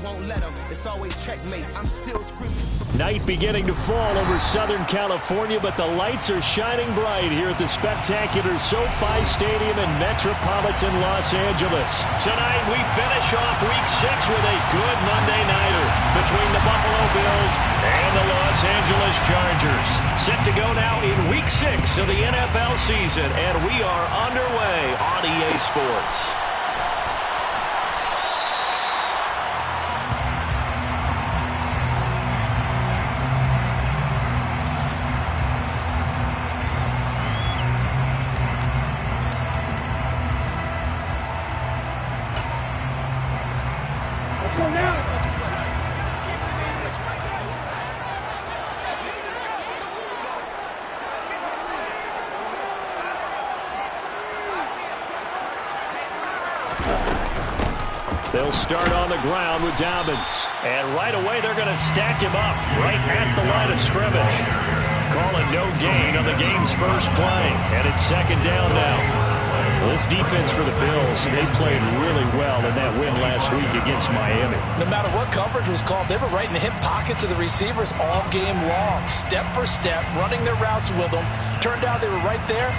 won't let them. It's always checkmate. I'm still screaming. Night beginning to fall over Southern California, but the lights are shining bright here at the spectacular SoFi Stadium in metropolitan Los Angeles. Tonight we finish off Week 6 with a good Monday nighter between the Buffalo Bills and the Los Angeles Chargers. Set to go now in Week 6 of the NFL season, and we are underway on EA Sports. They'll start on the ground with Dobbins. And right away, they're going to stack him up right at the line of scrimmage. Calling no gain on the game's first play. And it's second down now. Well, this defense for the Bills, they played really well in that win last week against Miami. No matter what coverage was called, they were right in the hip pockets of the receivers all game long. Step for step, running their routes with them. Turned out they were right there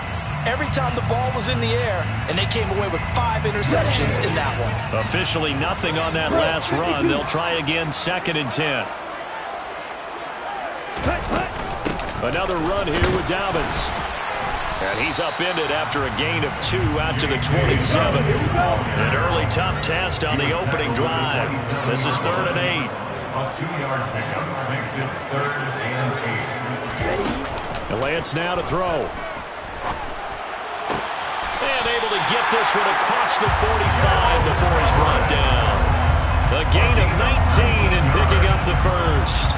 every time the ball was in the air, and they came away with 5 interceptions in that one. Officially nothing on that last run. They'll try again, 2nd and 10. Another run here with Dobbins. And he's upended after a gain of 2 out to the 27. An early tough test on the opening drive. This is 3rd and 8. A 2-yard pickup makes it 3rd and 8. And Lance now to throw. And able to get this one across the 45 before he's brought down. A gain of 19 and picking up the first.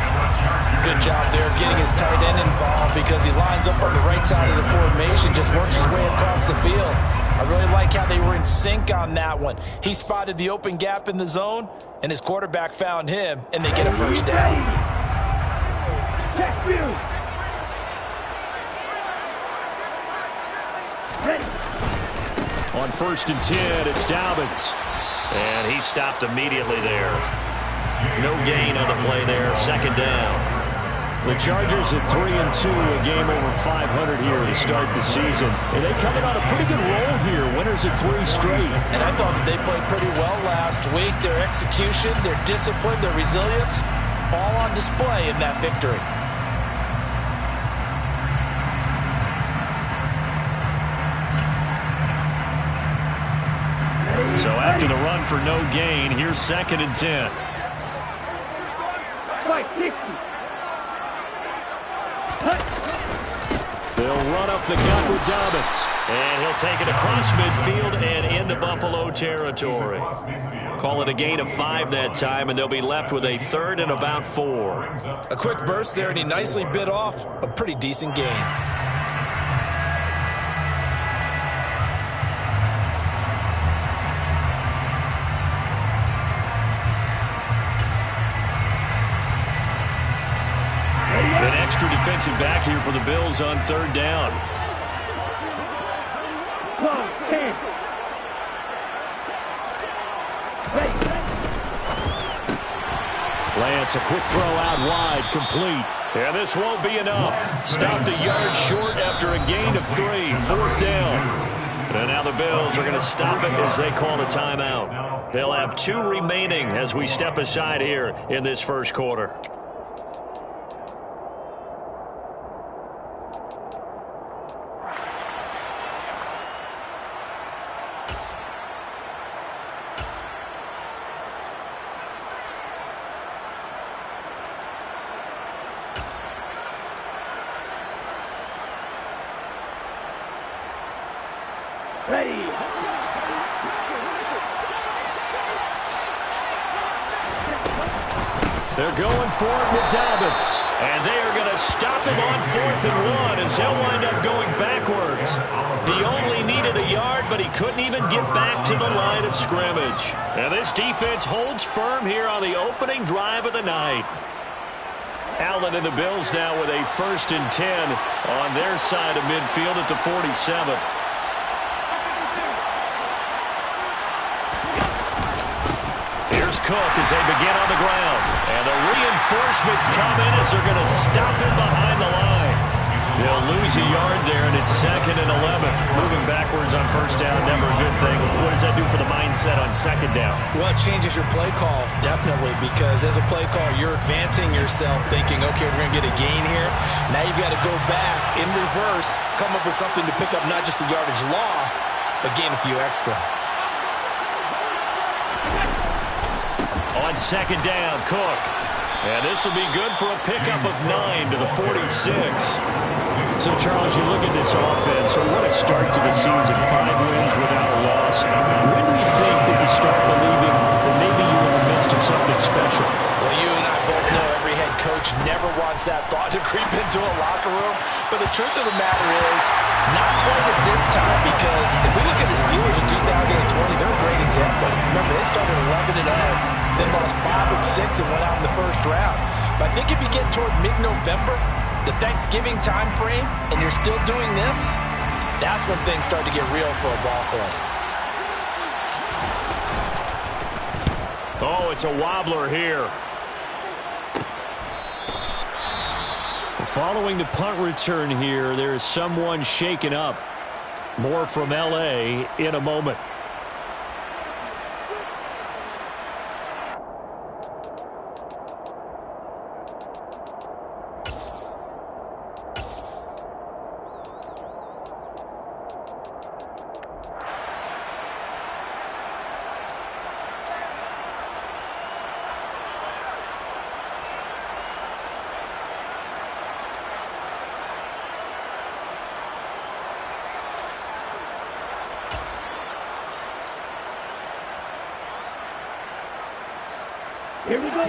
Good job there getting his tight end involved because he lines up on the right side of the formation, just works his way across the field. I really like how they were in sync on that one. He spotted the open gap in the zone, and his quarterback found him, and they get a first down. On 1st and 10, it's Dobbins. And he stopped immediately there. No gain on the play there, 2nd down. The Chargers at 3-2, a game over 500 here to start the season. And they coming on a pretty good roll here, winners of 3 straight. And I thought that they played pretty well last week. Their execution, their discipline, their resilience, all on display in that victory. So after the run for no gain, here's 2nd and 10. They'll run up the gut with Dobbins. And he'll take it across midfield and into Buffalo territory. Call it a gain of 5 that time, and they'll be left with a 3rd and about 4. A quick burst there, and he nicely bit off a pretty decent gain. An extra defensive back here for the Bills on 3rd down. Lance, a quick throw out wide, complete. And this won't be enough. Stopped a yard short after a gain of 3, 4th down. And now the Bills are going to stop it as they call a timeout. They'll have 2 remaining as we step aside here in this first quarter. They're going for it with Dobbins. And they are going to stop him on 4th and 1 as he'll wind up going backwards. He only needed a yard, but he couldn't even get back to the line of scrimmage. And this defense holds firm here on the opening drive of the night. Allen and the Bills now with a 1st and 10 on their side of midfield at the 47. Cook as they begin on the ground. And the reinforcements come in as they're going to stop him behind the line. They'll lose a yard there, and it's 2nd and 11. Moving backwards on first down, never a good thing. What does that do for the mindset on 2nd down? Well, it changes your play call, definitely, because as a play call, you're advancing yourself thinking, okay, we're going to get a gain here. Now you've got to go back in reverse, come up with something to pick up not just the yardage lost, but gain a few extra. On 2nd down, Cook. And this will be good for a pickup of 9 to the 46. So, Charles, you look at this offense, what a start to the season. 5 wins without a loss. When do you think that you start believing that maybe you're in the midst of something special? Well, you and I both know every head coach never wants that thought to creep into a locker room. But the truth of the matter is, not quite at this time, because if we look at the Steelers in 2020, they're a great example. Remember, they started 11-0, then lost 5-6 and went out in the first round. But I think if you get toward mid-November, the Thanksgiving time frame, and you're still doing this, that's when things start to get real for a ball club. Oh, it's a wobbler here. Following the punt return here, there is someone shaken up. More from L.A. in a moment.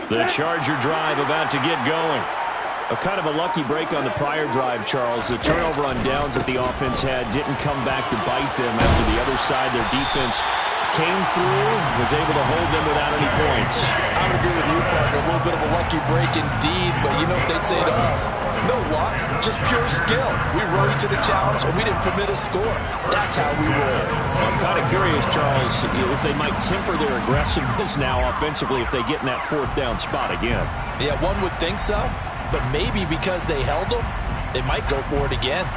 The Charger drive about to get going. A kind of a lucky break on the prior drive, Charles. The turnover on downs that the offense had didn't come back to bite them after the other side. Their defense came through, was able to hold them without any points. I would agree with you, partner. A little bit of a lucky break indeed, but you know what they'd say to us? No luck, just pure skill. We rose to the challenge, and we didn't permit a score. That's how we roll. I'm kind of curious, Charles, if they might temper their aggressiveness now offensively if they get in that 4th down spot again. Yeah, one would think so, but maybe because they held them, they might go for it again.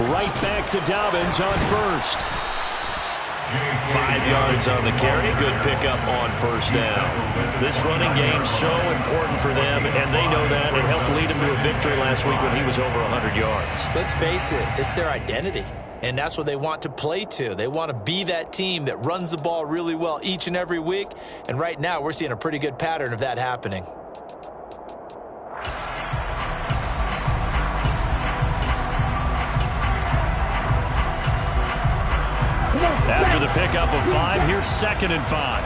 Right back to Dobbins on first. 5 yards on the carry. Good pickup on first down. This running game so important for them, and they know that. It helped lead them to a victory last week when he was over 100 yards. Let's face it, it's their identity, and that's what they want to play to. They want to be that team that runs the ball really well each and every week, and right now we're seeing a pretty good pattern of that happening. After the pickup of 5, here's 2nd and 5.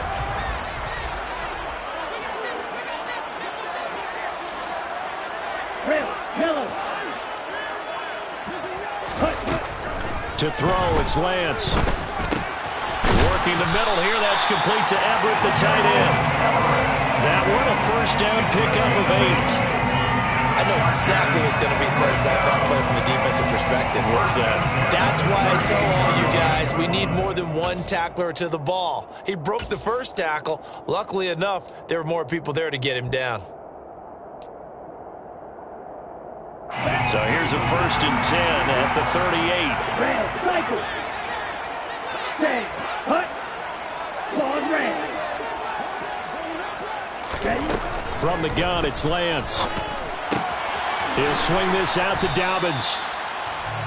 To throw, it's Lance. Working the middle here, that's complete to Everett, the tight end. That one, a first down pickup of 8. I know exactly what's going to be said about that play from the defensive perspective. What's that? That's why I tell all you guys we need more than one tackler to the ball. He broke the first tackle. Luckily enough, there were more people there to get him down. So here's a 1st and 10 at the 38. Red, cycle. Stay, hut. Ball red. Ready? From the gun, it's Lance. He'll swing this out to Dobbins.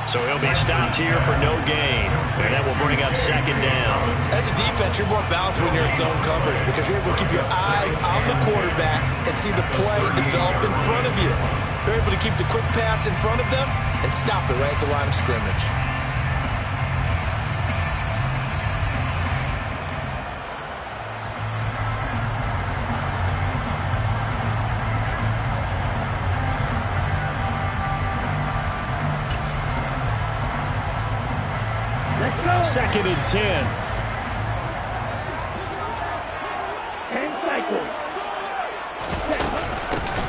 So he'll be stopped here for no gain. And that will bring up 2nd down. As a defense, you're more balanced when you're in zone coverage because you're able to keep your eyes on the quarterback and see the play develop in front of you. You're able to keep the quick pass in front of them and stop it right at the line of scrimmage. Let's go. 2nd and 10. And cycle.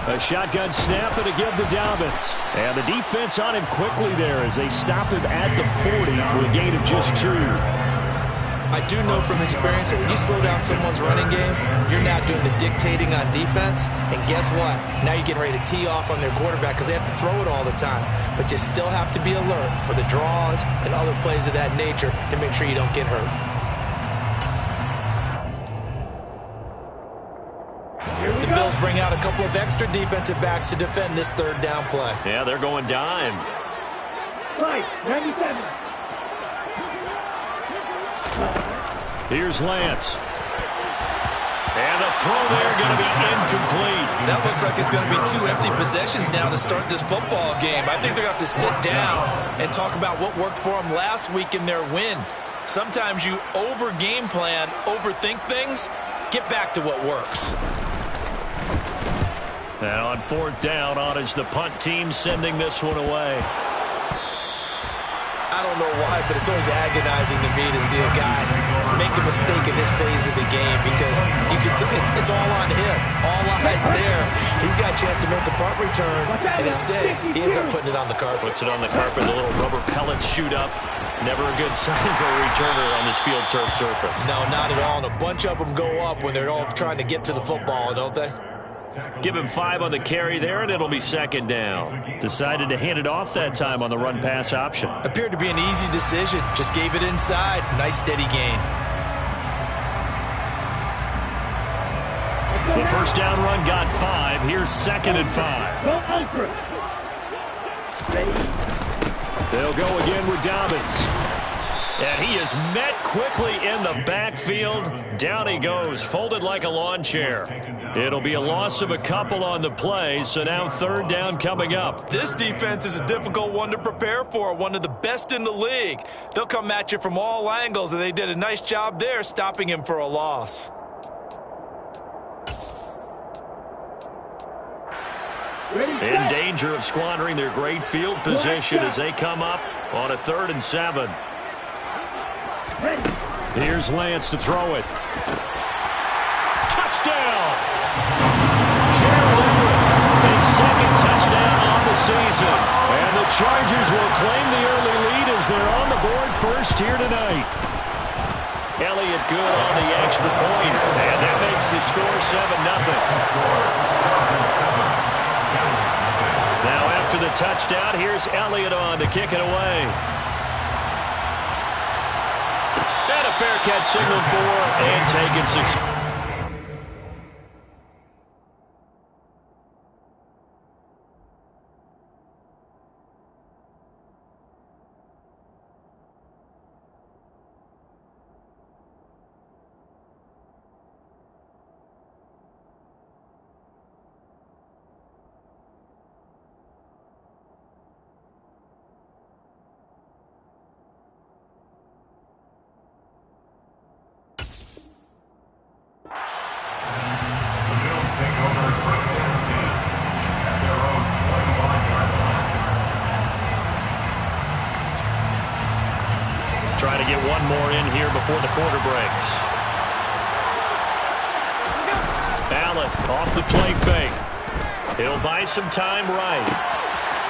A A shotgun snap and a give to Dobbins. And the defense on him quickly there as they stop him at the 40 for a gain of just 2. I do know from experience that when you slow down someone's running game, you're now doing the dictating on defense. And guess what? Now you're getting ready to tee off on their quarterback because they have to throw it all the time. But you still have to be alert for the draws and other plays of that nature to make sure you don't get hurt. The Bills bring out a couple of extra defensive backs to defend this third down play. Yeah, they're going dime. Right, 97. Here's Lance. And the throw there going to be incomplete. That looks like it's going to be 2 empty possessions now to start this football game. I think they're going to have to sit down and talk about what worked for them last week in their win. Sometimes you over-game plan, overthink things. Get back to what works. And on 4th down, on is the punt team sending this one away. I don't know why, but it's always agonizing to me to see a guy make a mistake in this phase of the game because it's all on him. All eyes there. He's got a chance to make a punt return, and instead, he ends up putting it on the carpet. Puts it on the carpet. The little rubber pellets shoot up. Never a good sign for a returner on this field turf surface. No, not at all. And a bunch of them go up when they're all trying to get to the football, don't they? Give him 5 on the carry there, and it'll be 2nd down. Decided to hand it off that time on the run-pass option. Appeared to be an easy decision. Just gave it inside. Nice, steady gain. The first down run got 5. Here's 2nd and 5. Go ultra. They'll go again with Dobbins. And he is met quickly in the backfield. Down he goes, folded like a lawn chair. It'll be a loss of a couple on the play, so now 3rd down coming up. This defense is a difficult one to prepare for, one of the best in the league. They'll come at you from all angles, and they did a nice job there stopping him for a loss. In danger of squandering their great field position as they come up on a 3rd and 7. Here's Lance to throw it. Touchdown! Gerald Everett, his 2nd touchdown on the season. And the Chargers will claim the early lead as they're on the board first here tonight. Elliott good on the extra point, and that makes the score 7-0. Now after the touchdown, here's Elliott on to kick it away. And a fair catch signaled for and taken 6. Trying to get one more in here before the quarter breaks. Allen off the play fake. He'll buy some time right.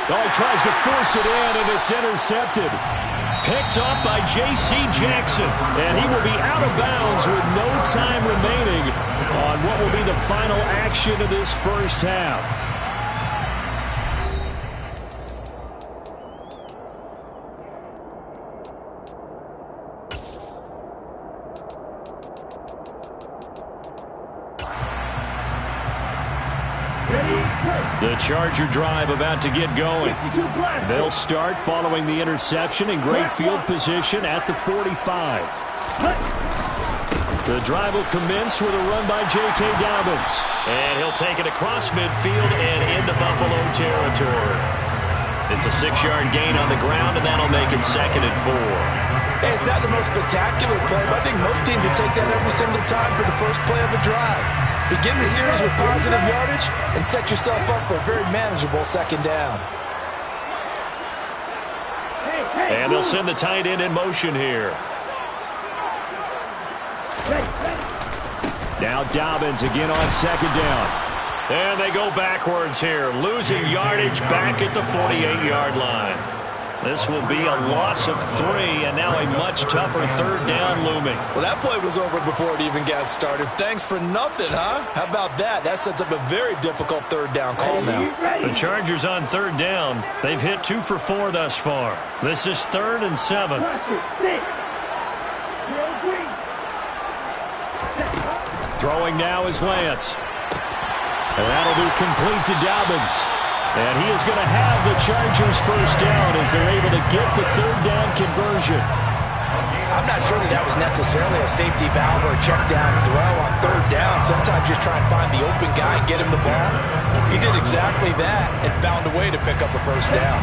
Oh, he tries to force it in, and it's intercepted. Picked up by J.C. Jackson. And he will be out of bounds with no time remaining on what will be the final action of this first half. The Charger drive about to get going. They'll start following the interception in great field position at the 45. The drive will commence with a run by J.K. Dobbins. And he'll take it across midfield and into Buffalo territory. It's a 6-yard gain on the ground, and that'll make it 2nd and 4. Hey, it's not the most spectacular play, but I think most teams would take that every single time for the first play of a drive. Begin the series with positive yardage and set yourself up for a very manageable 2nd down. And they'll send the tight end in motion here. Now Dobbins again on 2nd down. And they go backwards here, losing yardage back at the 48-yard line. This will be a loss of 3, and now a much tougher third down looming. Well, that play was over before it even got started. Thanks for nothing, huh? How about that? That sets up a very difficult third down call now. The Chargers on third down. They've hit 2 for 4 thus far. This is 3rd and 7. Throwing now is Lance. And that'll be complete to Dobbins. And he is going to have the Chargers first down as they're able to get the third down conversion. I'm not sure that was necessarily a safety valve or a check down throw on third down. Sometimes just try and find the open guy and get him the ball. He did exactly that and found a way to pick up a first down.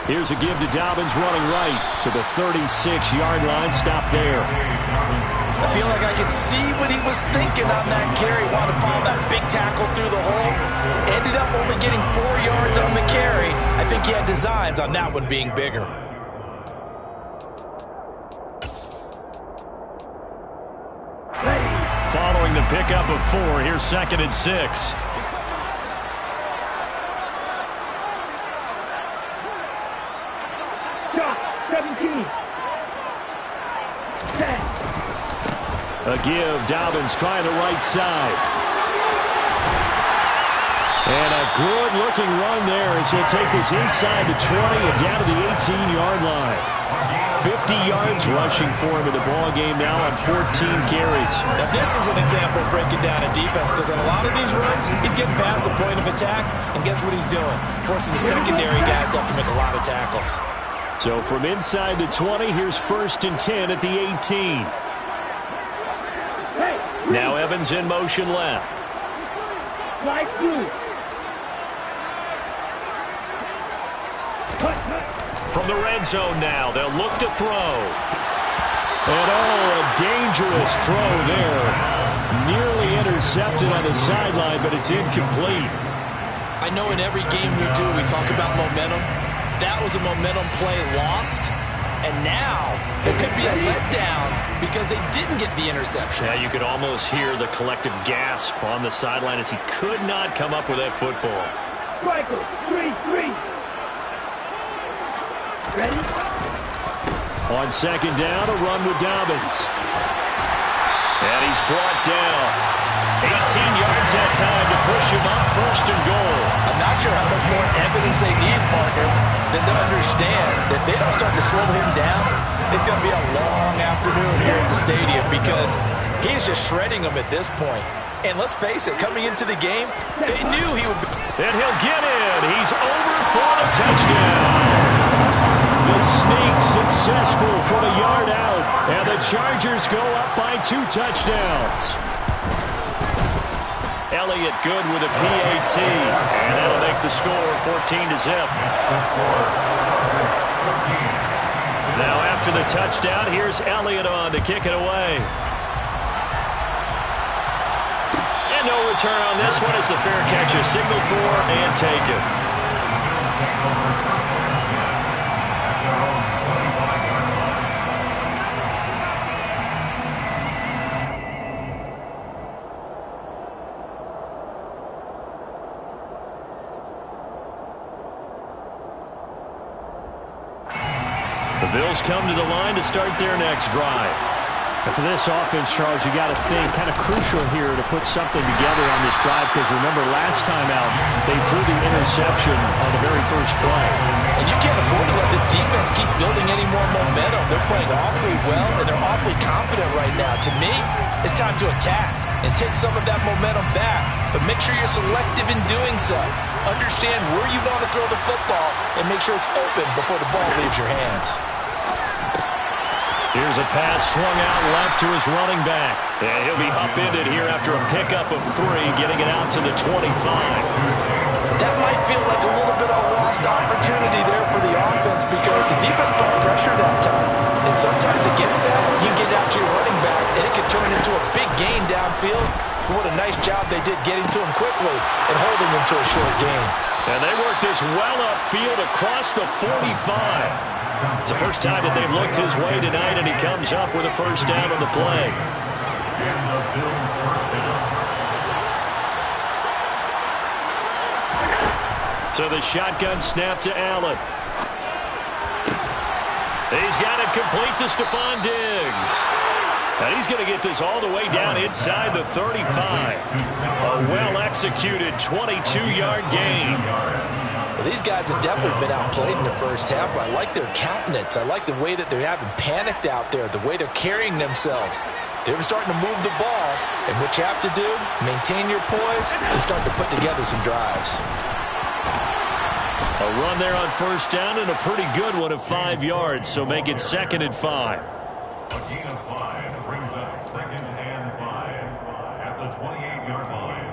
Here's a give to Dobbins running right to the 36-yard line. Stop there. I feel like I could see what he was thinking on that carry. Wanted to follow that big tackle through the hole. Ended up only getting 4 yards on the carry. I think he had designs on that one being bigger. Following the pickup of 4, here's 2nd and 6. A give, Dobbins trying the right side. And a good-looking run there as he'll take this inside the 20 and down to the 18-yard line. 50 yards rushing for him in the ball game now on 14 carries. Now this is an example of breaking down a defense, because on a lot of these runs, he's getting past the point of attack, and guess what he's doing? Forcing the secondary guys to have to make a lot of tackles. So from inside the 20, here's 1st and 10 at the 18. Now Evans in motion left. From the red zone now, they'll look to throw. And a dangerous throw there. Nearly intercepted on the sideline, but it's incomplete. I know in every game we do, we talk about momentum. That was a momentum play lost. And now there could be a letdown because they didn't get the interception. Yeah, you could almost hear the collective gasp on the sideline as he could not come up with that football. Striker, 3-3. Ready? On 2nd down, a run with Dobbins. And he's brought down. 18 yards that time to push him up 1st and goal. I'm not sure how much more evidence they need, partner, than to understand that they don't start to slow him down. It's going to be a long afternoon here at the stadium because he is just shredding them at this point. And let's face it, coming into the game, they knew he would be. And he'll get in. He's over for a touchdown. The sneak successful from a yard out. And the Chargers go up by 2 touchdowns. Elliott good with a PAT. And that'll make the score 14-0. Now after the touchdown, here's Elliott on to kick it away. And no return on this one as the fair catch is signaled for and taken. The Bills come to the line to start their next drive. And for this offense, Charles, you got to think kind of crucial here to put something together on this drive because remember last time out they threw the interception on the very first play. And you can't afford to let this defense keep building any more momentum. They're playing awfully well and they're awfully confident right now. To me, it's time to attack and take some of that momentum back. But make sure you're selective in doing so. Understand where you want to throw the football and make sure it's open before the ball leaves your hands. Here's a pass swung out left to his running back. And he'll be upended here after a pickup of 3, getting it out to the 25. That might feel like a little bit of a lost opportunity there for the offense because the defense brought pressure that time. And sometimes against that, you get out to your running back, and it can turn into a big gain downfield. But what a nice job they did getting to him quickly and holding him to a short gain. And they work this well upfield across the 45. It's the first time that they've looked his way tonight, and he comes up with a first down on the play. And the Bills first down. So the shotgun snap to Allen. He's got it complete to Stephon Diggs. And he's going to get this all the way down inside the 35. A well-executed 22-yard gain. Well, these guys have definitely been outplayed in the first half, but I like their countenance. I like the way that they're having panicked out there, the way they're carrying themselves. They're starting to move the ball, and what you have to do, maintain your poise and start to put together some drives. A run there on first down and a pretty good one of 5 yards, so make it 2nd and 5. A gain of 5 brings up 2nd and 5 at the 28-yard line.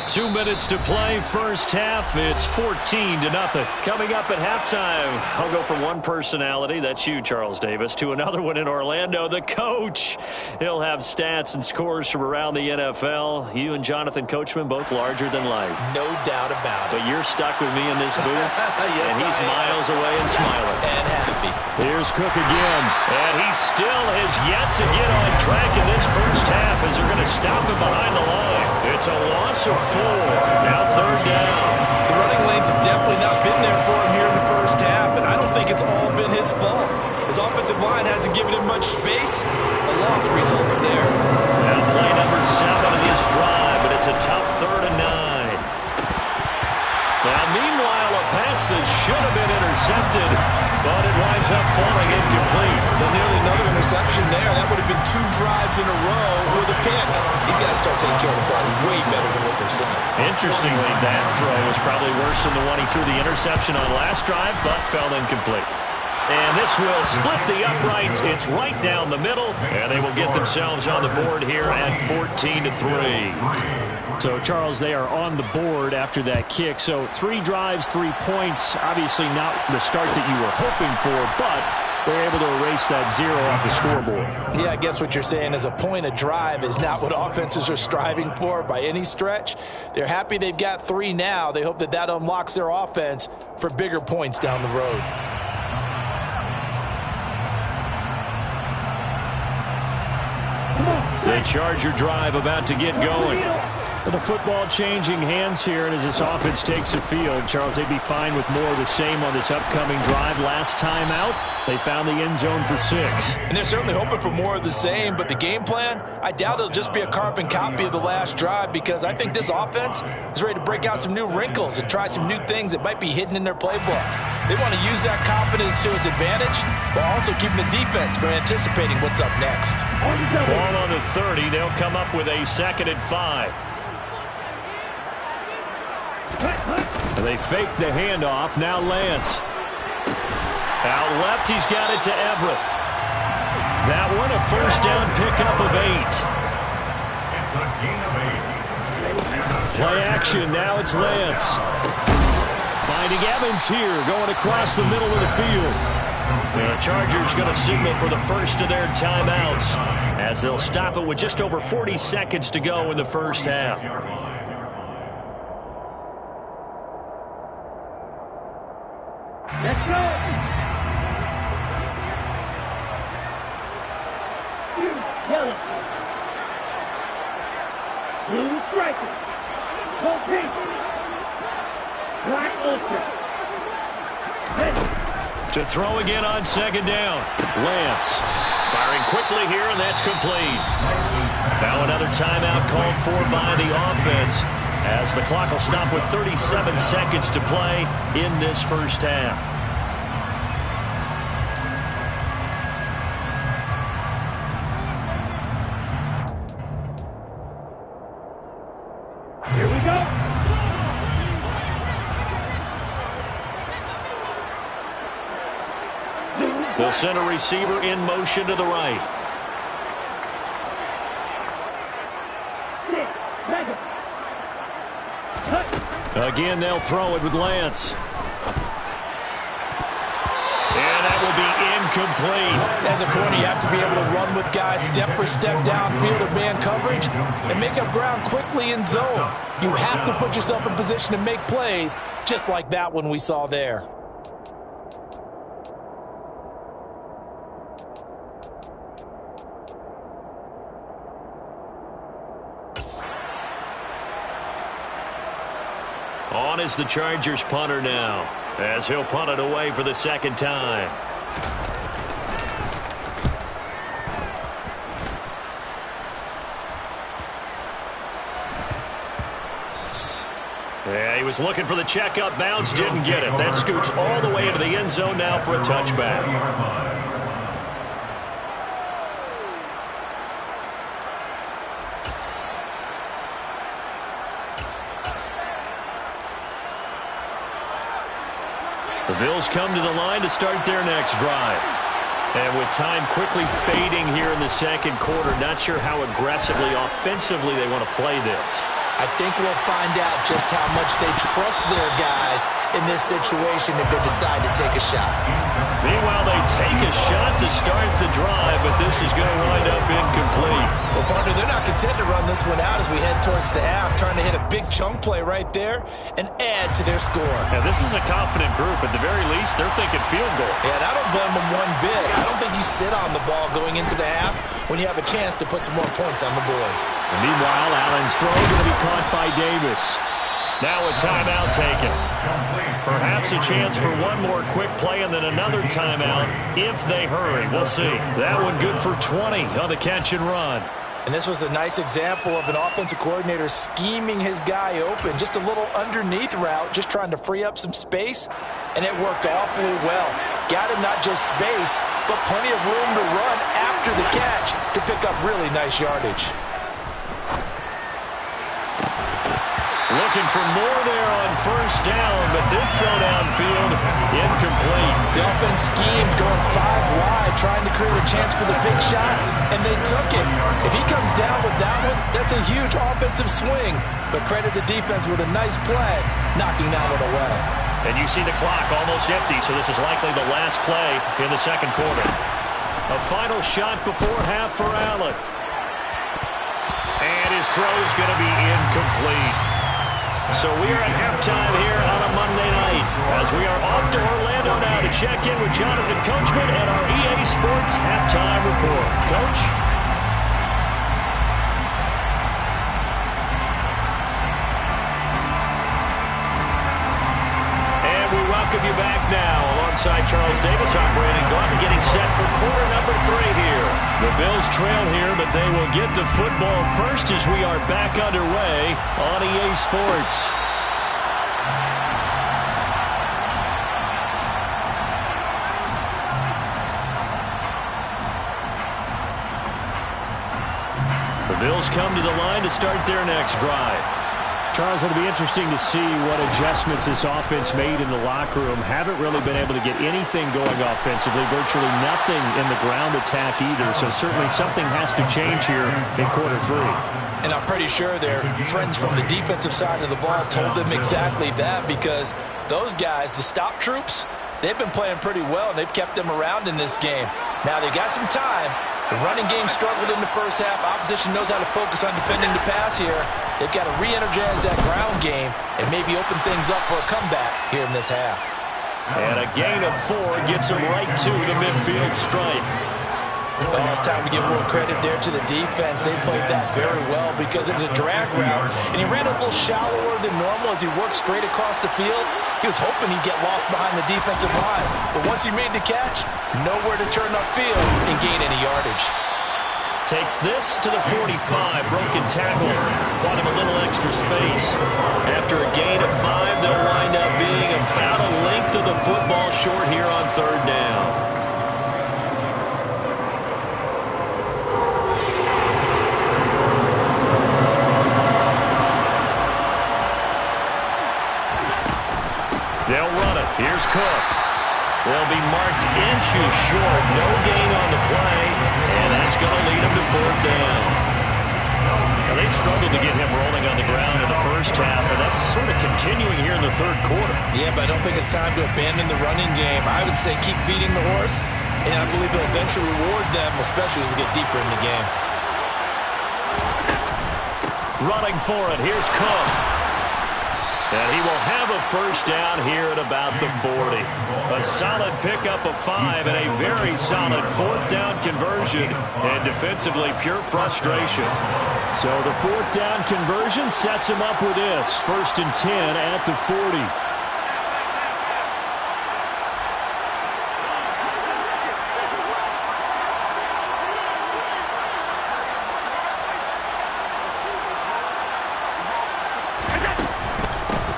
2 minutes to play, first half. It's 14-0. Coming up at halftime, I'll go from one personality, that's you, Charles Davis, to another one in Orlando, the coach. He'll have stats and scores from around the NFL. You and Jonathan Coachman, both larger than life. No doubt about it. But you're stuck with me in this booth, yes, and he's miles away and smiling. And happy. Here's Cook again, and he still has yet to get on track in this first half as they're going to stop him behind the line. It's a loss of 4. Now 3rd down. The running lanes have definitely not been there for him here in the first half, and I don't think it's all been his fault. His offensive line hasn't given him much space. A loss results there. Now play number 7 of this drive, but it's a tough 3rd and 9. Now meanwhile, a pass that should have been intercepted, but it winds up falling incomplete. But nearly another interception there. That would have been 2 drives in a row with a pick. He's got to start taking care of the ball way better than what we're seeing. Interestingly, that throw was probably worse than the one he threw the interception on last drive, but fell incomplete. And this will split the uprights. It's right down the middle, and they will get themselves on the board here at 14-3. So, Charles, they are on the board after that kick. So 3 drives, 3 points. Obviously not the start that you were hoping for, but they're able to erase that 0 off the scoreboard. Yeah, I guess what you're saying is a point a drive is not what offenses are striving for by any stretch. They're happy they've got 3 now. They hope that that unlocks their offense for bigger points down the road. The Charger drive about to get going. The football changing hands here, and as this offense takes the field, Charles, they'd be fine with more of the same on this upcoming drive. Last time out, they found the end zone for 6. And they're certainly hoping for more of the same, but the game plan, I doubt it'll just be a carbon copy of the last drive, because I think this offense is ready to break out some new wrinkles and try some new things that might be hidden in their playbook. They want to use that confidence to its advantage, while also keeping the defense from anticipating what's up next. Ball on the 30. They'll come up with a 2nd and 5. They fake the handoff. Now Lance. Out left, he's got it to Everett. That one, a first down pickup of 8. It's a gain of 8. Play action, now it's Lance. Finding Evans here, going across the middle of the field. The Chargers going to signal for the first of their timeouts as they'll stop it with just over 40 seconds to go in the first half. Let's go. Yellow. Blue striker. Full pink. Black ultra. Ready. To throw again on 2nd down. Lance firing quickly here, and that's complete. Now another timeout called for by the offense, as the clock will stop with 37 seconds to play in this first half. Here we go. They'll send a receiver in motion to the right. Again, they'll throw it with Lance. And that will be incomplete. As a corner, you have to be able to run with guys step for step downfield of man coverage and make up ground quickly in zone. You have to put yourself in position to make plays, just like that one we saw there. On is the Chargers punter now, as he'll punt it away for the second time. Yeah, he was looking for the checkup bounce, didn't get it. That scoots all the way into the end zone now for a touchback. The Bills come to the line to start their next drive. And with time quickly fading here in the second quarter, not sure how aggressively, offensively they want to play this. I think we'll find out just how much they trust their guys in this situation if they decide to take a shot. Meanwhile, they take a shot to start the drive, but this is going to wind up incomplete. Well, partner, they're not content to run this one out as we head towards the half, trying to hit a big chunk play right there and add to their score. Yeah, this is a confident group. At the very least, they're thinking field goal. Yeah, and I don't blame them one bit. I don't think you sit on the ball going into the half when you have a chance to put some more points on the board. And meanwhile, Allen's throw going to be caught by Davis. Now a timeout taken. Perhaps a chance for one more quick play and then another timeout if they hurry. We'll see. That one good for 20 on the catch and run. And this was a nice example of an offensive coordinator scheming his guy open. Just a little underneath route, just trying to free up some space, and it worked awfully well. Got him not just space, but plenty of room to run after the catch to pick up really nice yardage. Looking for more there on first down, but this throw downfield, incomplete. The offense schemed going 5 wide, trying to create a chance for the big shot, and they took it. If he comes down with that one, that's a huge offensive swing. But credit the defense with a nice play, knocking that one away. And you see the clock almost empty, so this is likely the last play in the second quarter. A final shot before half for Allen. And his throw's going to be incomplete. So we are at halftime here on a Monday night as we are off to Orlando now to check in with Jonathan Coachman and our EA Sports Halftime Report. Coach? And we welcome you back now. Alongside Charles Davis, I'm Brandon Gordon getting set for quarter number 3 here. The Bills trail here, but they will get the football first as we are back underway on EA Sports. The Bills come to the line to start their next drive. Charles, it'll be interesting to see what adjustments this offense made in the locker room. Haven't really been able to get anything going offensively, virtually nothing in the ground attack either. So certainly something has to change here in quarter 3. And I'm pretty sure their friends from the defensive side of the ball told them exactly that, because those guys, the stop troops, they've been playing pretty well, and they've kept them around in this game. Now they got some time. The running game struggled in the first half. Opposition knows how to focus on defending the pass here. They've got to re-energize that ground game and maybe open things up for a comeback here in this half. And a gain of 4 gets them right to the midfield stripe. Well, it's time to give a little credit there to the defense. They played that very well because it was a drag route, and he ran a little shallower than normal as he worked straight across the field. He was hoping he'd get lost behind the defensive line, but once he made the catch, nowhere to turn upfield and gain any yardage. Takes this to the 45, broken tackle. Wanted a little extra space. After a gain of 5, they'll wind up being about a length of the football short here on third down. They'll run it. Here's Cook. They'll be marked inches short. No gain on the play, and that's going to lead them to fourth down. Now, they struggled to get him rolling on the ground in the first half, and that's sort of continuing here in the third quarter. Yeah, but I don't think it's time to abandon the running game. I would say keep feeding the horse, and I believe he'll eventually reward them, especially as we get deeper in the game. Running for it. Here's Cook. And he will have a first down here at about the 40. A solid pickup of 5 and a very solid fourth down conversion. And defensively, pure frustration. So the fourth down conversion sets him up with this. 1st and 10 at the 40.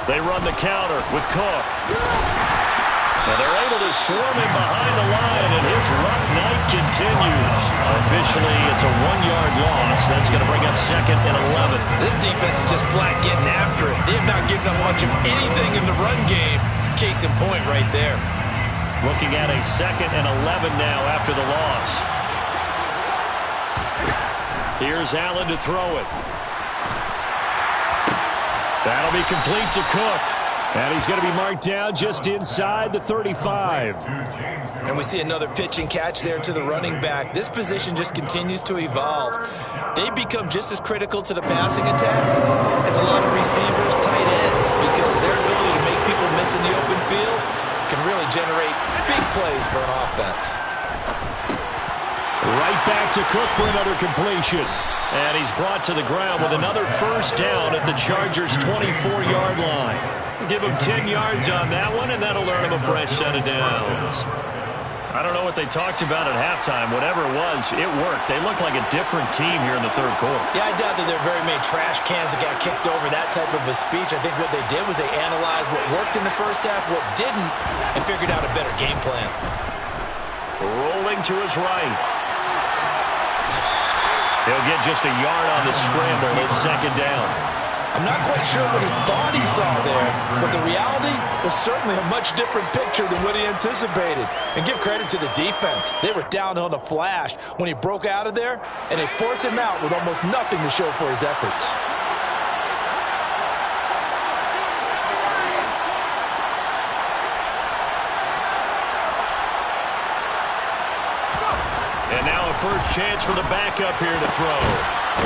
They run the counter with Cook. And they're able to swarm him behind the line, and his rough night continues. Officially, it's a 1-yard loss. That's going to bring up 2nd and 11. This defense is just flat getting after it. They have not given up much of anything in the run game. Case in point right there. Looking at a 2nd and 11 now after the loss. Here's Allen to throw it. That'll be complete to Cook. And he's going to be marked down just inside the 35. And we see another pitch and catch there to the running back. This position just continues to evolve. They become just as critical to the passing attack as a lot of receivers, tight ends, because their ability to make people miss in the open field can really generate big plays for an offense. Right back to Cook for another completion. And he's brought to the ground with another first down at the Chargers' 24-yard line. Give him 10 yards on that one, and that'll earn him a fresh set of downs. I don't know what they talked about at halftime. Whatever it was, it worked. They look like a different team here in the third quarter. Yeah, I doubt that there are very many trash cans that got kicked over that type of a speech. I think what they did was they analyzed what worked in the first half, what didn't, and figured out a better game plan. Rolling to his right. He'll get just a yard on the scramble. It's 2nd down. I'm not quite sure what he thought he saw there, but the reality was certainly a much different picture than what he anticipated. And give credit to the defense. They were down on the flash when he broke out of there, and they forced him out with almost nothing to show for his efforts. And now a first chance for the backup here to throw.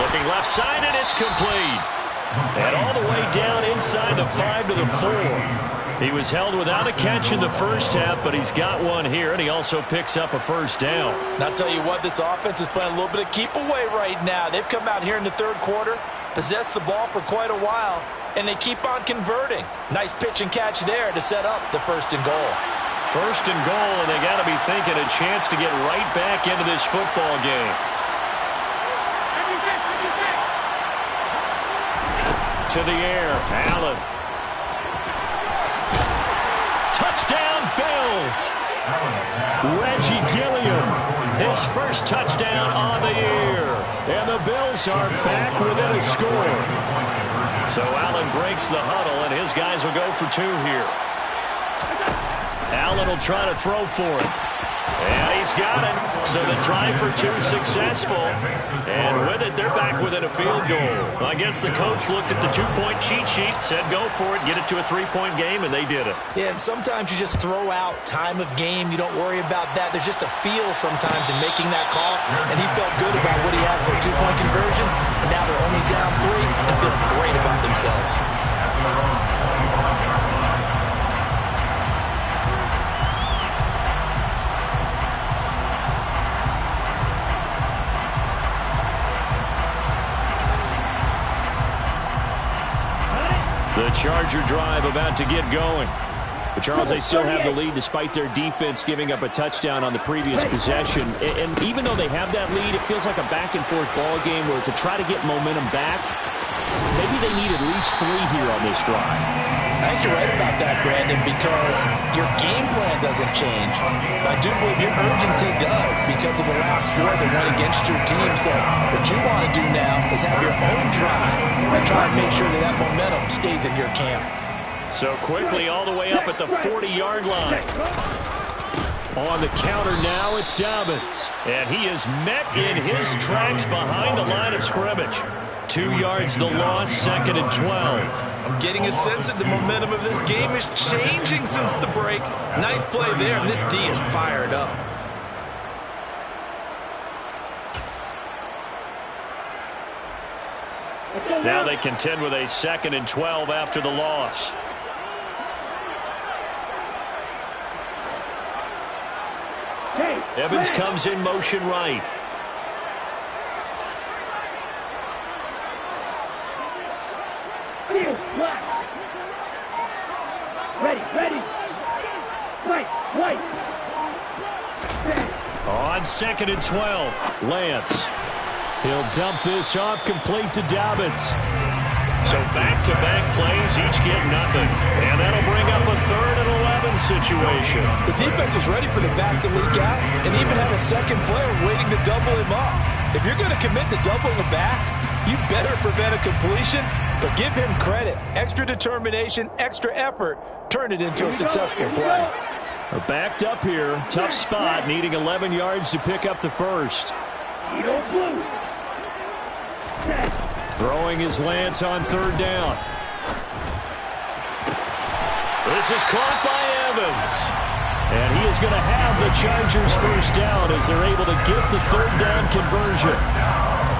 Looking left side, and it's complete. And all the way down inside the 5 to the 4. He was held without a catch in the first half, but he's got one here, and he also picks up a first down. And I'll tell you what, this offense is playing a little bit of keep away right now. They've come out here in the third quarter, possessed the ball for quite a while, and they keep on converting. Nice pitch and catch there to set up the 1st and goal. 1st and goal, and they got to be thinking a chance to get right back into this football game. To the air, Allen. Touchdown, Bills. Reggie Gilliam, his first touchdown on the year. And the Bills are back within a score. So Allen breaks the huddle, and his guys will go for 2 here. Allen will try to throw for it. And he's got it. So the try for 2 successful. And with it, they're back within a field goal. I guess the coach looked at the 2-point cheat sheet, said go for it, get it to a 3-point game, and they did it. Yeah, and sometimes you just throw out time of game. You don't worry about that. There's just a feel sometimes in making that call. And he felt good about what he had for a 2-point conversion. And now they're only down 3 and feeling great about themselves. The Charger drive about to get going. But Charles, they still have the lead despite their defense giving up a touchdown on the previous possession. And even though they have that lead, it feels like a back-and-forth ball game where to try to get momentum back, maybe they need at least 3 here on this drive. I think you're right about that, Brandon, because your game plan doesn't change. But I do believe your urgency does because of the last score that went against your team. So what you want to do now is have your own drive and try and make sure that that momentum stays in your camp. So quickly all the way up at the 40-yard line. On the counter now, it's Dobbins. And he is met in his tracks behind the line of scrimmage. 2 yards the loss, 2nd and 12. I'm getting a sense that the momentum of this game is changing since the break. Nice play there, and this D is fired up. Now they contend with a 2nd and 12 after the loss. Evans comes in motion right. Ready. White. On 2nd and 12, Lance. He'll dump this off, complete to Dobbins. So back-to-back plays, each get nothing. And that'll bring up a 3rd and 11 situation. The defense was ready for the back to leak out and even had a second player waiting to double him up. If you're going to commit to doubling a back, you better prevent a completion, but give him credit. Extra determination, extra effort, turn it into a successful play. They're backed up here. Tough spot, needing 11 yards to pick up the first. Throwing his Lance on 3rd down. This is caught by Evans. And he is going to have the Chargers first down as they're able to get the 3rd down conversion.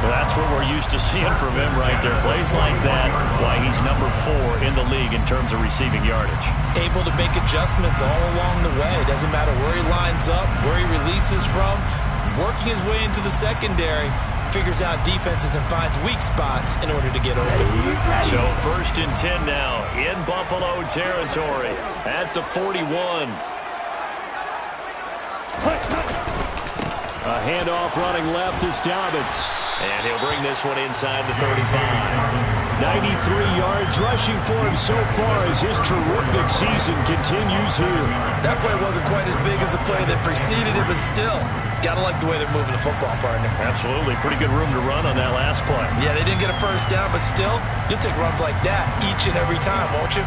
That's what we're used to seeing from him right there. Plays like that, why he's number 4 in the league in terms of receiving yardage. Able to make adjustments all along the way. Doesn't matter where he lines up, where he releases from. Working his way into the secondary. Figures out defenses and finds weak spots in order to get open. So 1st and 10 now in Buffalo territory at the 41. A handoff running left is Dobbins. And he'll bring this one inside the 35. 93 yards rushing for him so far as his terrific season continues here. That play wasn't quite as big as the play that preceded it, but still, got to like the way they're moving the football, partner. Absolutely. Pretty good room to run on that last play. Yeah, they didn't get a first down, but still, you'll take runs like that each and every time, won't you?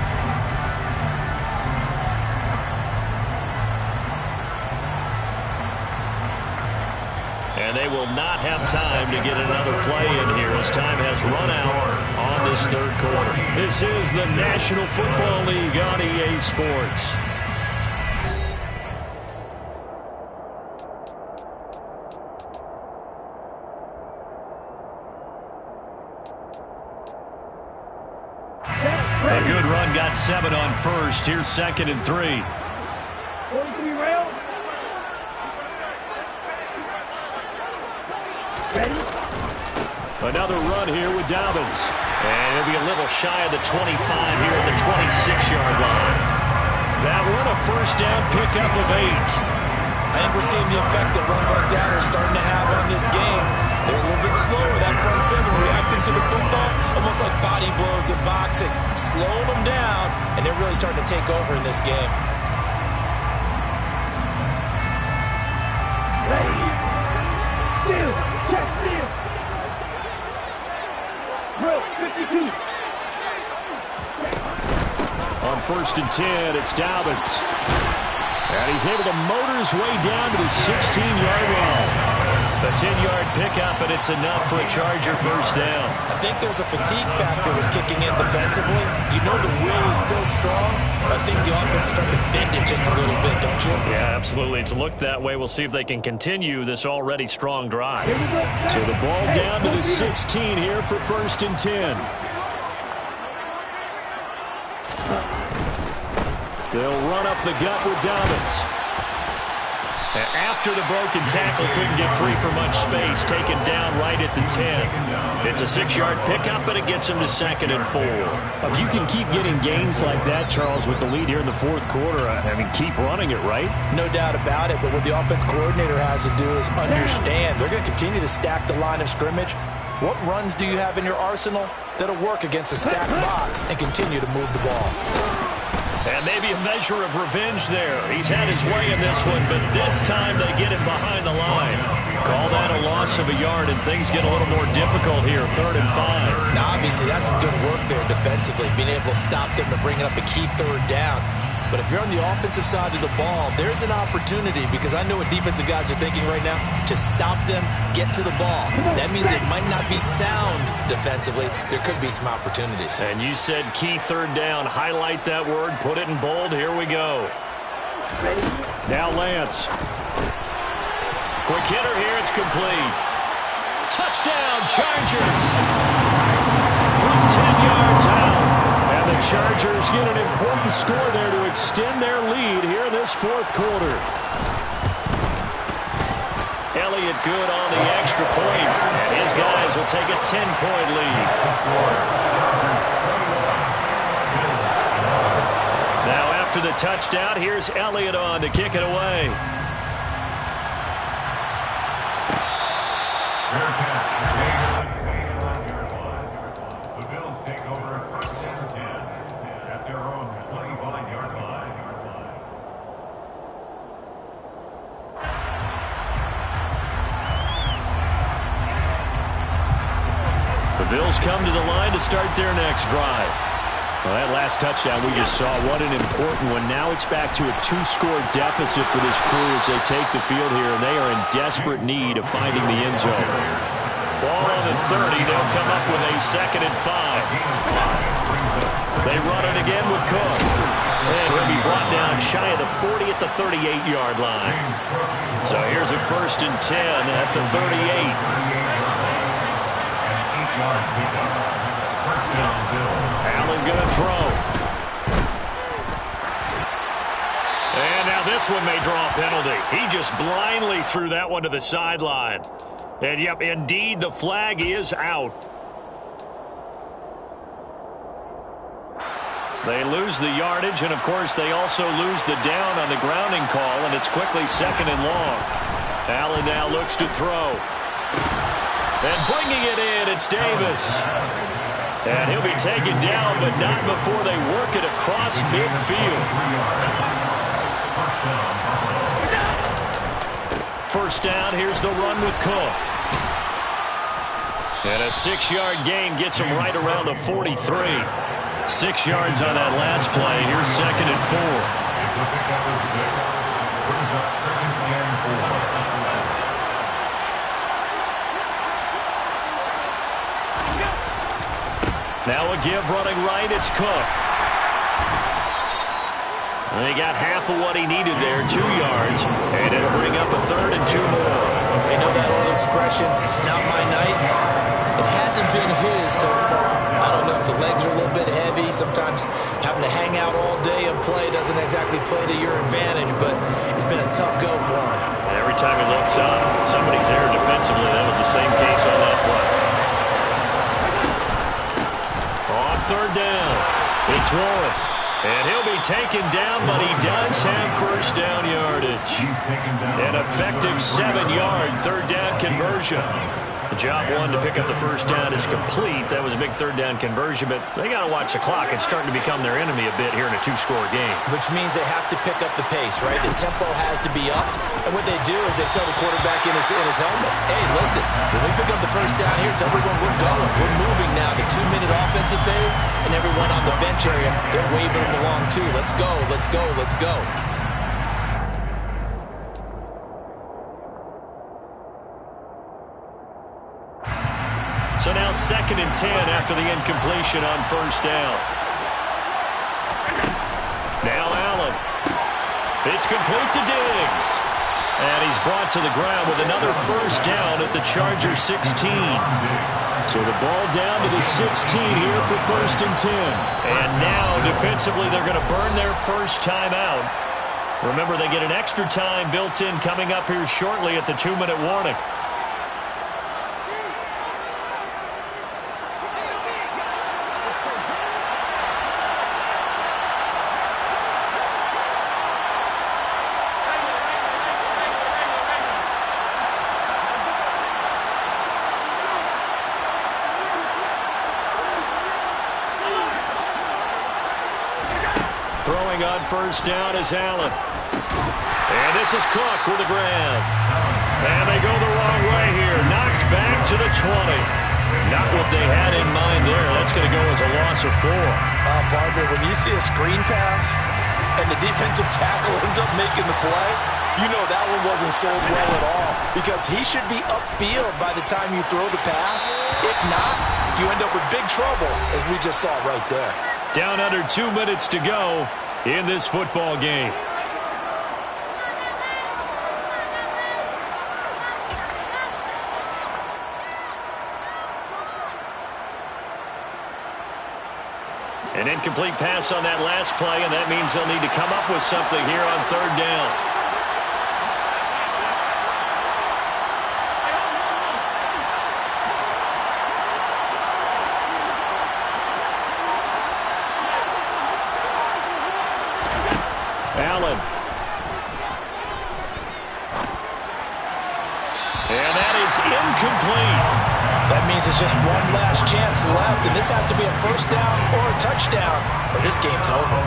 And they will not have time to get another play in here as time has run out on this 3rd quarter. This is the National Football League on EA Sports. A good run, got 7 on 1st. Here's 2nd and 3. 43 rail. Ready? Another run here with Dobbins. And he'll be a little shy of the 25 here at the 26-yard line. That one a first down pickup of 8. I think we're seeing the effect that runs like that are starting to have on this game. They're a little bit slower, that front 7 reacting to the football, almost like body blows in boxing, slowing them down, and they're really starting to take over in this game. Ready? Steal. Check steal. Drill 52. On 1st and 10, it's Dobbins. And he's able to motor his way down to the 16-yard line. The 10-yard pickup, and it's enough for a Charger first down. I think there's a fatigue factor that's kicking in defensively. You know the will is still strong, but I think the offense is starting to bend it just a little bit, don't you? Yeah, absolutely. It's looked that way. We'll see if they can continue this already strong drive. So the ball down to the 16 here for 1st and 10. They'll run up the gut with Dobbins. After the broken tackle, couldn't get free for much space, taken down right at the 10. It's a 6-yard pickup, but it gets him to 2nd and 4. If you can keep getting gains like that, Charles, with the lead here in the 4th quarter, I mean, keep running it, right? No doubt about it, but what the offense coordinator has to do is understand they're going to continue to stack the line of scrimmage. What runs do you have in your arsenal that'll work against a stacked box and continue to move the ball? And maybe a measure of revenge there. He's had his way in this one, but this time they get him behind the line. Call that a loss of a yard, and things get a little more difficult here, 3rd and 5. Now, obviously, that's some good work there defensively, being able to stop them and bringing up a key 3rd down. But if you're on the offensive side of the ball, there's an opportunity, because I know what defensive guys are thinking right now. Just stop them, get to the ball. That means it might not be sound defensively. There could be some opportunities. And you said key 3rd down. Highlight that word. Put it in bold. Here we go. Now Lance. Quick hitter here. It's complete. Touchdown, Chargers. 10 yards out. And the Chargers get an important score there to extend their lead here in this fourth quarter. Elliott good on the extra point, and his guys will take a 10-point lead. Now after the touchdown, here's Elliott on to kick it away. The Bills take over first and 10 at their own 25-yard line. The Bills come to the line to start their next drive. Well, that last touchdown we just saw, what an important one. Now it's back to a 2-score deficit for this crew as they take the field here, and they are in desperate need of finding the end zone. Ball on the 30. They'll come up with a 2nd and 5. They run it again with Cook. And he'll be brought down shy of the 40 at the 38-yard line. So here's a 1st and 10 at the 38. Allen going to throw. And now this one may draw a penalty. He just blindly threw that one to the sideline. And yep, indeed, the flag is out. They lose the yardage, and of course they also lose the down on the grounding call, and it's quickly 2nd and long. Allen now looks to throw. And bringing it in, it's Davis. And he'll be taken down, but not before they work it across midfield. First down, here's the run with Cook. And a 6-yard gain gets him right around the 43. 6 yards on that last play. Here's 2nd and 4. It's a pick number 6. Brings up 2nd and 4. Now a give running right, it's Cook. And he got half of what he needed there, 2 yards. And it'll bring up a 3rd and 2 more. You know that old expression, it's not my night? It hasn't been his so far. I don't know if the legs are a little bit heavy. Sometimes having to hang out all day and play doesn't exactly play to your advantage, but it's been a tough go for him. And every time he looks up, somebody's there defensively. That was the same case on that play. On 3rd down, it's Warren. And he'll be taken down, but he does have first down yardage. An effective 7-yard 3rd down conversion. Job 1 to pick up the first down is complete. That was a big 3rd down conversion, but they got to watch the clock. It's starting to become their enemy a bit here in a 2-score game. Which means they have to pick up the pace, right? The tempo has to be up. And what they do is they tell the quarterback in his helmet, hey, listen, when we pick up the first down here, tell everyone we're going. We're moving now to 2-minute offensive phase, and everyone on the bench area, they're waving them along too. Let's go, let's go, let's go. So now 2nd and 10 after the incompletion on first down. Now Allen. It's complete to Diggs. And he's brought to the ground with another first down at the Chargers 16. So the ball down to the 16 here for 1st and 10. And now defensively they're going to burn their first time out. Remember, they get an extra time built in coming up here shortly at the 2-minute warning. Throwing on first down is Allen. And this is Cook with the grab. And they go the wrong way here. Knocked back to the 20. Not what they had in mind there. That's going to go as a loss of 4. Partner, when you see a screen pass and the defensive tackle ends up making the play, you know that one wasn't sold well at all, because he should be upfield by the time you throw the pass. If not, you end up with big trouble, as we just saw right there. Down under 2 minutes to go in this football game. An incomplete pass on that last play, and that means they'll need to come up with something here on third down. Allen. And that is incomplete. That means it's just one last chance left, and this has to be a first down or a touchdown, or this game's over.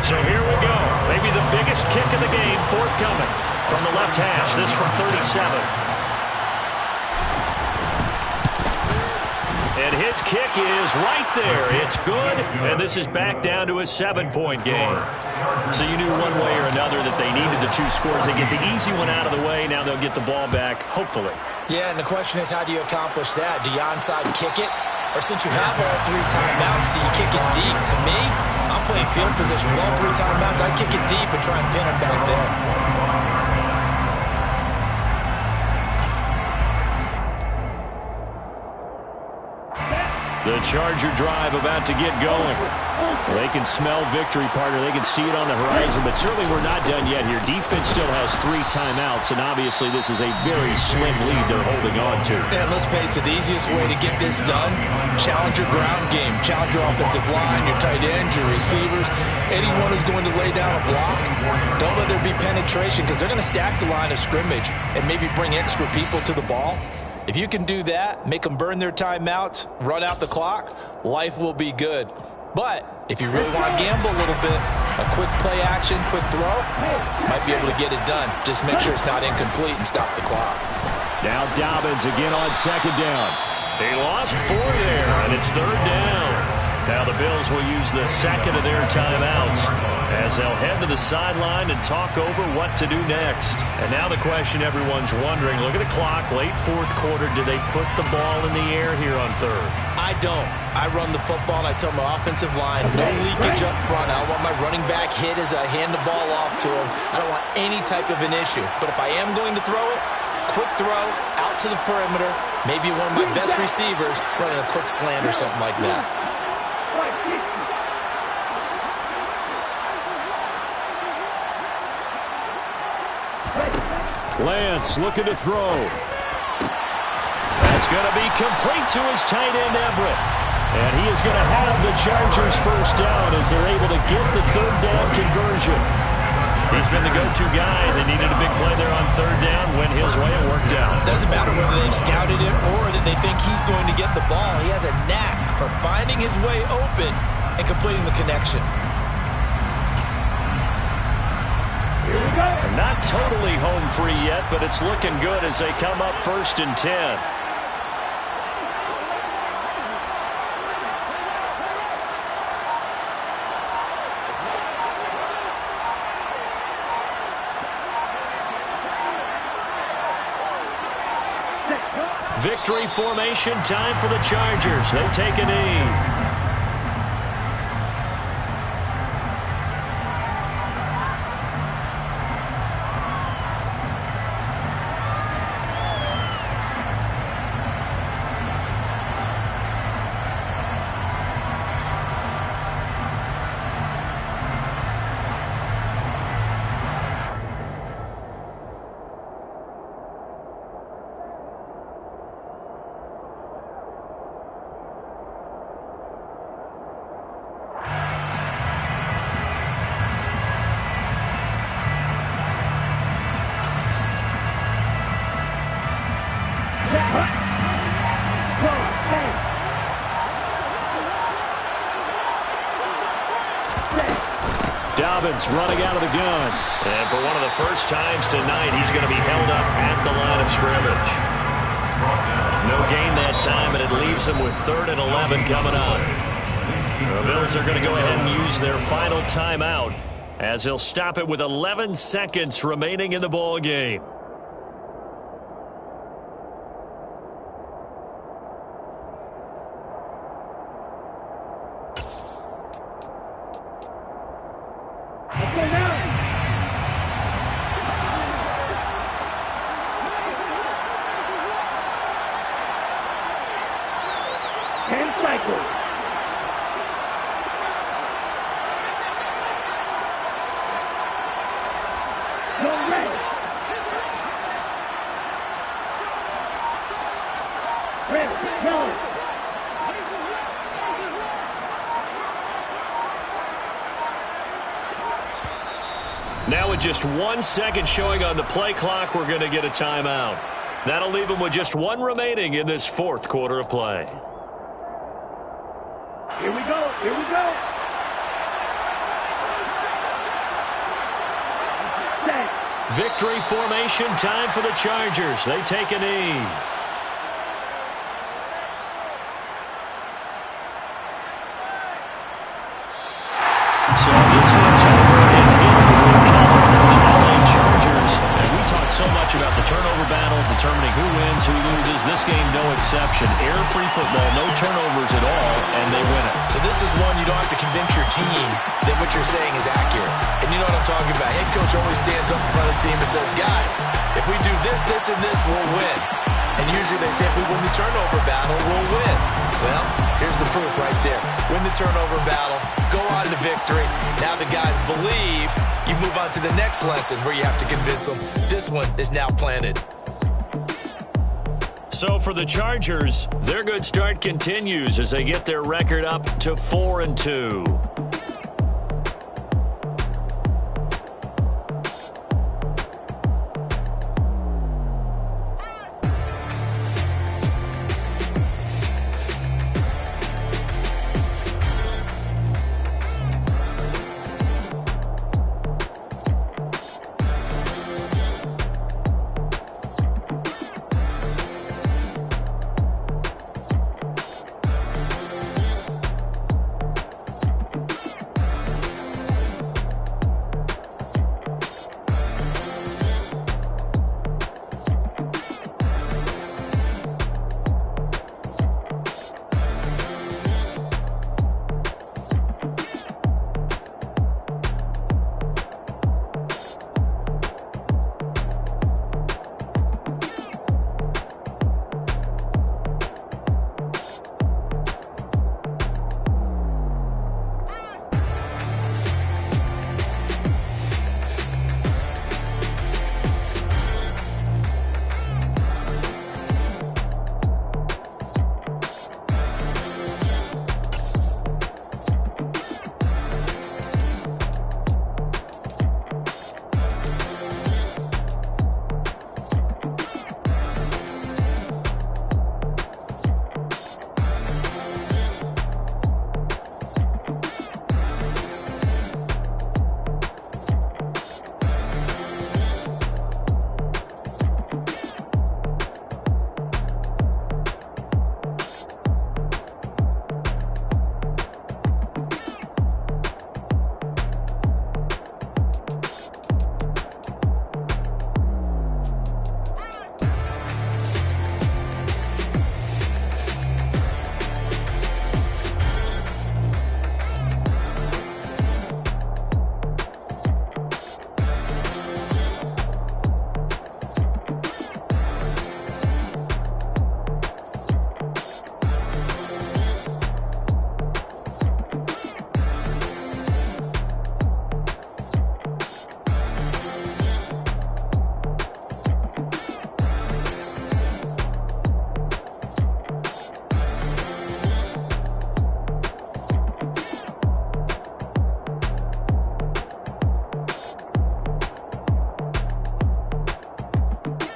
So here we go. Maybe the biggest kick of the game forthcoming from the left hash. This from 37. And his kick is right there. It's good, and this is back down to a 7-point game. So you knew one way or another that they needed the 2 scores. They get the easy one out of the way. Now they'll get the ball back, hopefully. Yeah, and the question is, how do you accomplish that? Do you onside kick it? Or since you have all 3 timeouts, do you kick it deep? To me, I'm playing field position with all 3 timeouts. I kick it deep and try and pin them back there. The Charger drive about to get going. They can smell victory, partner. They can see it on the horizon, but certainly we're not done yet here. Defense still has 3 timeouts, and obviously this is a very slim lead they're holding on to. And let's face it, the easiest way to get this done, challenge your ground game, challenge your offensive line, your tight ends, your receivers, anyone who's going to lay down a block. Don't let there be penetration, because they're going to stack the line of scrimmage and maybe bring extra people to the ball. If you can do that, make them burn their timeouts, run out the clock, life will be good. But if you really want to gamble a little bit, a quick play action, quick throw, might be able to get it done. Just make sure it's not incomplete and stop the clock. Now Dobbins again on second down. They lost 4 there, and it's third down. Now the Bills will use the second of their timeouts as they'll head to the sideline and talk over what to do next. And now the question everyone's wondering, look at the clock, late 4th quarter, do they put the ball in the air here on third? I don't. I run the football, and I tell my offensive line, no leakage up front. I don't want my running back hit as I hand the ball off to him. I don't want any type of an issue. But if I am going to throw it, quick throw, out to the perimeter, maybe one of my best receivers running a quick slant or something like that. Lance looking to throw. That's going to be complete to his tight end, Everett. And he is going to have the Chargers first down as they're able to get the third down conversion. He's been the go-to guy. They needed a big play there on third down. Went his way and worked out. Doesn't matter whether they scouted it or that they think he's going to get the ball. He has a knack for finding his way open and completing the connection. They're not totally home free yet, but it's looking good as they come up 1st and 10. Victory formation time for the Chargers. They take a knee. Dobbins running out of the gun. And for one of the first times tonight, he's going to be held up at the line of scrimmage. No gain that time, and it leaves him with 3rd and 11 coming up. The Bills are going to go ahead and use their final timeout as he'll stop it with 11 seconds remaining in the ball game. Now with just 1 second showing on the play clock, we're going to get a timeout. That'll leave them with just one remaining in this fourth quarter of play. Here we go. Here we go. Set. Victory formation time for the Chargers. They take a knee. So this one's over. It's in for the cover for the LA Chargers. And we talked so much about the turnover battle, determining who wins, who loses. This game, no exception. Error-free football, no turnovers at all, and they win it. So this is one you don't have to convince your team that what you're saying is accurate. And you know what I'm talking about. Head coach always stands up in front of the team and says, guys, if we do this, this, and this, we'll win. And usually they say if we win the turnover battle, we'll win. Well, here's the proof right there. Win the turnover battle, go on to victory. Now the guys believe. You move on to the next lesson where you have to convince them. This one is now planted. So for the Chargers, their good start continues as they get their record up to 4-2.